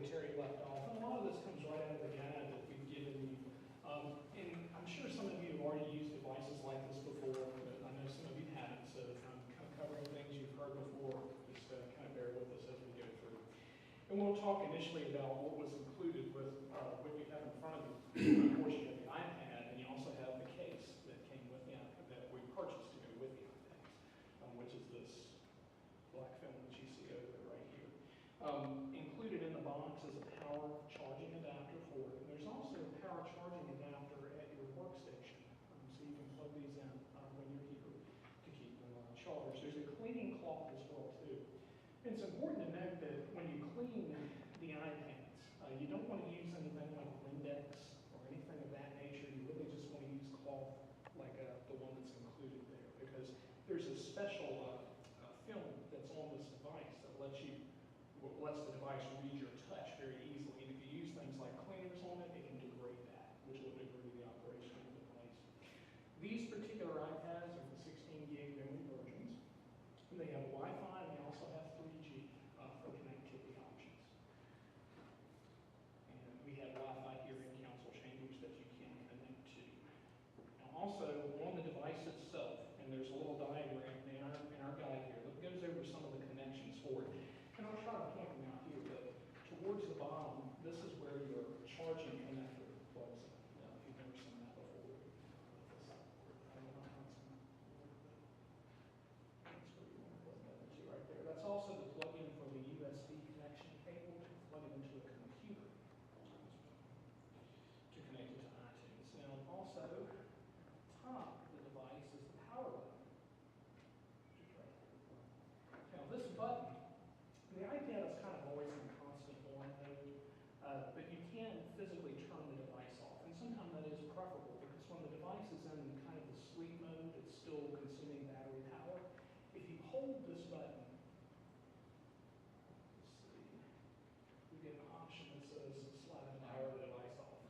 where Terry left off. And a lot of this comes right out of the guide that we've given you. And I'm sure some of you have already used devices like this before, but I know some of you haven't, so I'm kind of covering things you've heard before. Just kind of bear with us as we go through. And we'll talk initially about what was included with what you have in front of you. Of course, you have the iPad, and you also have the case that came with the iPad, that we purchased to go with the iPads, which is this black film that you see over there right here. Included in the box is a power charging adapter for it. And there's also a power charging adapter at your workstation, so you can plug these in when you're here to keep them charged. There's a cleaning cloth as well too. And it's important to note that when you clean the iPads, you don't want to use anything like Windex or anything of that nature. You really just want to use cloth like the one that's included there, because there's a special film that's on this device that lets the device read your touch very easily. And if you use things like cleaners on it, it can degrade that, which will degrade the operation of the device. These particular iPads are the 16 gig memory versions. And they have Wi-Fi, and they also have 3G for connectivity options. And we have Wi-Fi here in council chambers that you can connect to. Now also, on the device itself, and there's a little diagram in our guide here that goes over some of the connections for it. And I'll try to point them out here, but towards the bottom, this is where your charging connector plugs in. Now, if you've never seen that before, I don't know how it's going to work, but that's where you want to plug that into right there. That's also the plug-in for the USB connection cable to plug it into a computer to connect it to iTunes. Now, also, at the top of the device is the power button, which is right there. Now, this button, the iPad is kind of always in constant on mode, but you can physically turn the device off. And sometimes that is preferable, because when the device is in kind of the sleep mode, it's still consuming battery power. If you hold this button, let's see, we get an option that says slide and power the device off.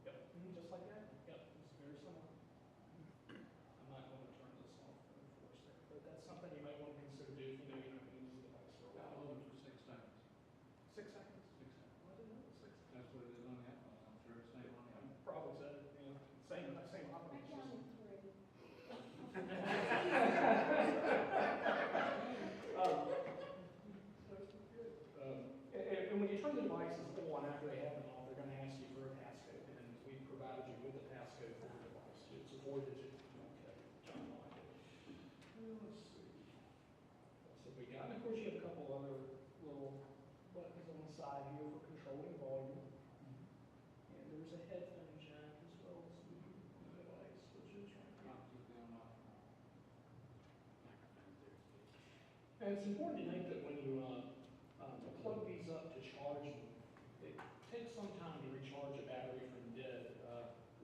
Yep, just like that. Yep, it's very similar. I'm not going to turn this off, of course, there, but that's something you might want to consider doing if you know you're not going to use the device for a while. How long for 6 seconds? 6 seconds? 6 seconds. Well, I didn't know it was 6 seconds. That's what it is on the iPhone. I'm sure it's same on the iPhone. Probably so. Same operating system. And when you turn the devices on after they have been off, they're going to ask you for a passcode, and we provided you with a passcode for the device. It's a 4-digit. Okay. Let's see. So we got, and of course, you have a couple other little buttons on the side here for controlling volume. And there's a headphone jack as well as the device, which is right here. And it's important to note that when you plug these up to charge them, it takes some time to recharge a battery from dead.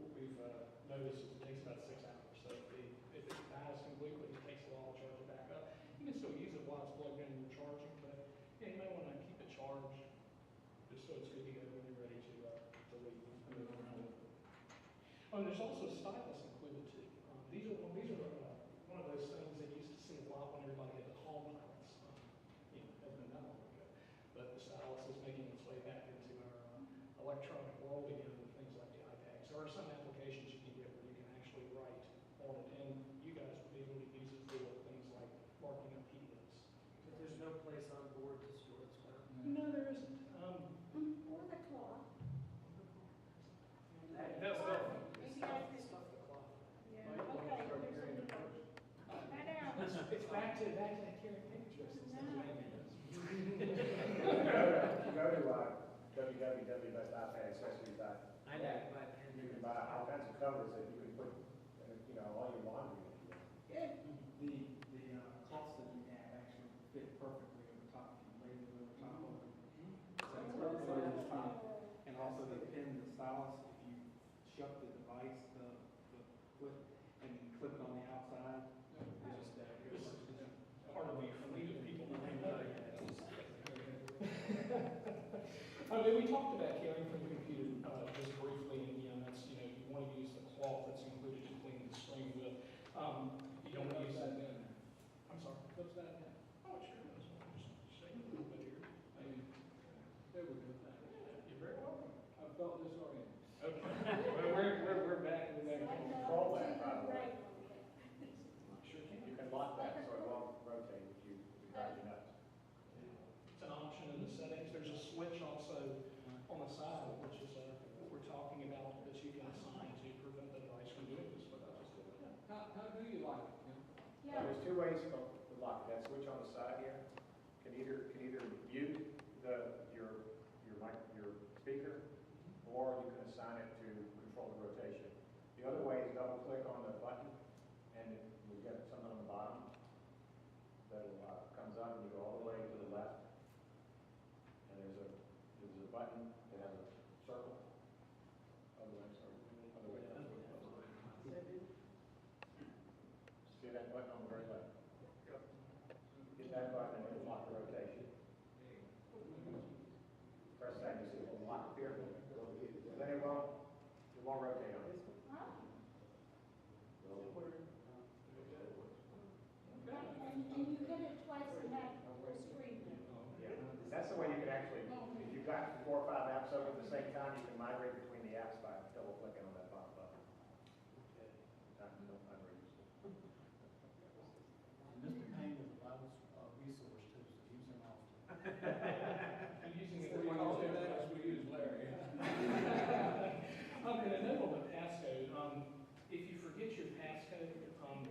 What we've noticed is it takes about 6 hours. So if it dies completely, it takes a while to charge it back up. You can still use it while it's plugged in and you're charging, but you may want to keep it charged just so it's good to go when you're ready to leave and move around with it. And there's also a stylus included too. These are one of those things that you used to see a lot when everybody had the Palm Pilots. That's been that long ago. But the stylus is making its way back into our electronic world again with things like the iPads. There are some applications you can get where you can actually write on it, and you guys will be able to use it for things like marking up PDFs. But there's no place on board to store it stuff. No, there isn't. Or the cloth. Maybe I can stuff the cloth. Yeah, okay, there's something else. Lie down. It's back to that carrying pictures. If you go to www.iPadaccessories.net, I know, my pen. you can buy all kinds of covers that you can put, all your laundry if you want. The cloths that you have actually fit perfectly over top. You lay them over top of it. So it's perfectly over top. And also the pin, the stylus, if you shut the device, the foot, and clip it on the outside, it's just Part of the fleet of people behind that. We talked about carrying from the computer just briefly, and that's you want to use the cloth that's included to clean the screen with. You don't want to use that in. I'm sorry. What's that in? Oh, it sure does. Just shake it a little bit here. felt disoriented. Okay, well, we're back, You can control that, by the way. Sure can. You can lock that so it won't rotate if you drive you nuts. It's an option in the settings. There's a switch also on the side, which is what we're talking about, that you can assign to prevent the device from doing this without just doing it. How do you like it, Tim? Yeah. There's two ways to lock it. That switch on the side here can either mute your speaker, or you can assign it to control the rotation. The other way is double click on the button, and you get something on the bottom that comes up, and you go all the way to the left, and there's a button that has a circle. Other way, sorry. Other way. See that button on the very left? Hit that button and it'll lock the rotation. Press that, you see it will lock here. Then it won't rotate on it. And you hit it twice and that will screen. Yeah, that's the way you can actually, if you've got 4 or 5 apps open at the same time, you can migrate between the apps by double clicking on that bottom button. I'm reused. Mr. Payne is a valuable resource too, so use him often. I'm using it. We call him that, we use Larry. And a note on the passcode, if you forget your passcode,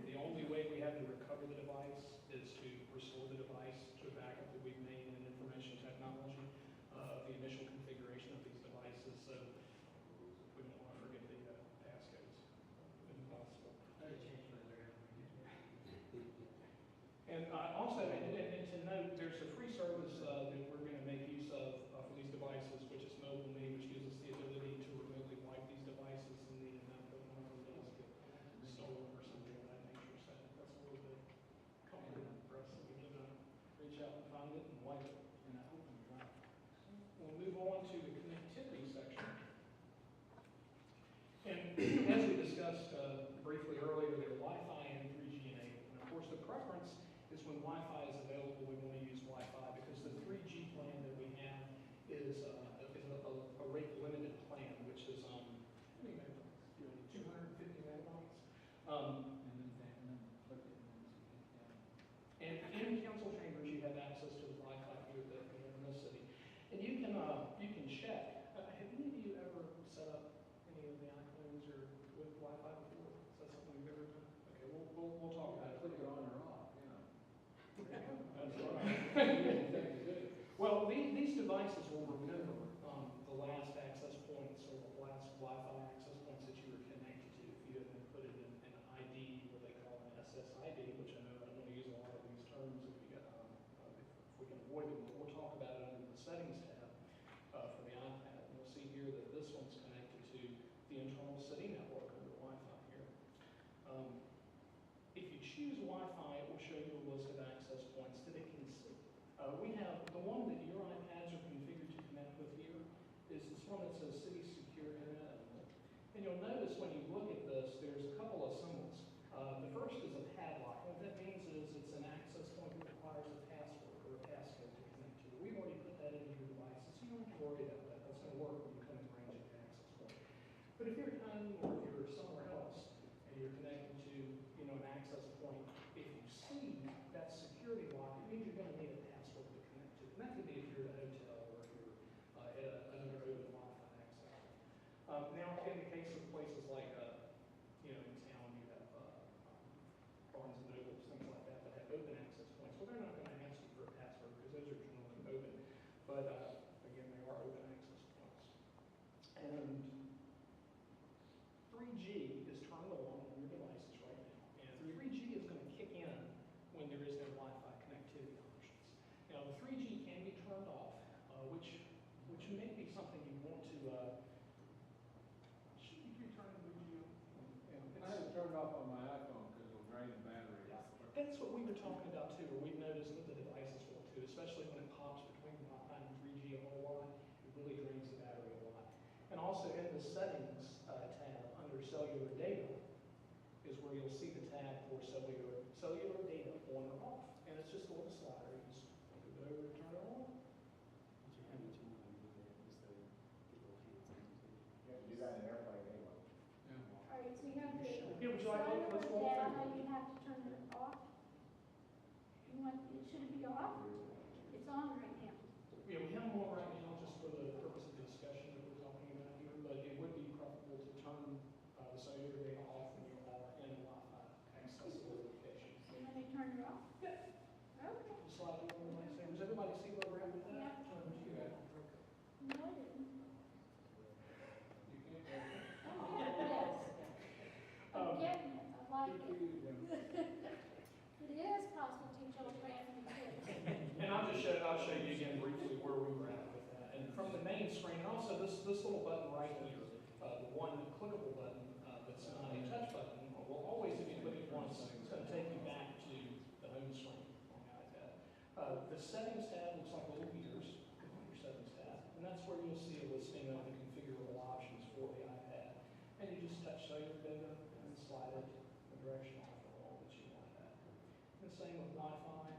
the only way we have to recover the device is to restore the device to a backup that we've made in information technology, the initial configuration of these devices, so we don't want to forget the passcodes if possible. And also, and to note, there's a free service that we're going to make use of for these devices, which is Mobile Me, which gives us the ability to remotely wipe these devices in the event that one of them does get stolen or something of that nature. So that's a little bit comforting for us that we can reach out and find it and wipe it. And I hope you drive. We'll move on to the connectivity section. And as we discussed briefly earlier, there are Wi-Fi and 3G enabled. And of course, the preference is when Wi-Fi is available, we want to use Wi-Fi because the 3G plan that we have is a rate limited plan, which is how many megabytes? 250 megabytes. And in council chambers, you have access to the Wi-Fi here that we have in this city, and you can check. Have any of you ever set up any of the iPhones or with Wi-Fi before? Is that something you've ever done? Okay, we'll talk about it. Click it on or off, you know. That's right. Well, these devices will remember the last access points or the last Wi-Fi access points that you were connected to. If you have put it in an ID, what they call an SSID, which I know I don't want to use a lot of these terms if we can avoid them, but we'll talk about it under the settings tab for the iPad. And you'll see here that this one's connected to the internal city network under Wi-Fi here. If you choose Wi-Fi, it will show you a list of access points that it can see. We have the one that your iPads are configured to connect with here is this one that says City Secure Internet Only. And you'll notice when you look at this, there's a couple of symbols. The first is a padlock. What that means is it's an access point that requires a password or a passcode to connect to. We've already put that into your devices, so you don't have to worry about that. That's going to work when you come in range of the access point. But if you're at home or if you're somewhere else and you're connected to an access point, if you see that security lock, it means you're going to need a password to connect to. And that could be if you're at a hotel or if you're at another open Wi-Fi access. Now, in the case of places like, in town, you have Barnes and Nobles, things like that have open access points. Well, they're not going to ask you for a password because those are generally open. But again, they are open access points. And 3G is turned on your devices right now. And 3G is going to kick in when there is no Wi-Fi connectivity options. Now, the 3G can be turned off, which may be something you want to. Should you return the 3G on? I had it turned off on my iPhone because it will drain the battery. That's what we were talking about too, or we've noticed that the devices will too, especially when it pops between Wi-Fi and 3G a whole lot. It really drains the battery a lot. And also in the settings tab under cellular data is where you'll see the tab for cellular data on or off. And it's just a little slider. You just move it over and turn it on. What you have that you want to do that is the little hands thing. should it be off? It's on right now. Yeah, we have them on right now just for the purpose of the discussion that we're talking about here, but it would be preferable to turn the cellular data off when you are in a Wi-Fi accessible location. You want me to turn it off? Yeah. Okay. Just like, does everybody see where we're at with that? Yeah. You got it. No, I didn't. You can. Oh, yes. I'm getting it, I like it. It is possible to teach old family kids. And I'll show you again briefly where we were at with that. And from the main screen, and also this little button right here, the one clickable button that's not a touch button, will always, if you click it once, it's going to take you back to the home screen on the iPad. The settings tab looks like little gears, your settings tab, and that's where you'll see a listing of the configurable options for the iPad. And you just touch cellular data and slide it the direction off the wall that you want that. And the same with Wi-Fi.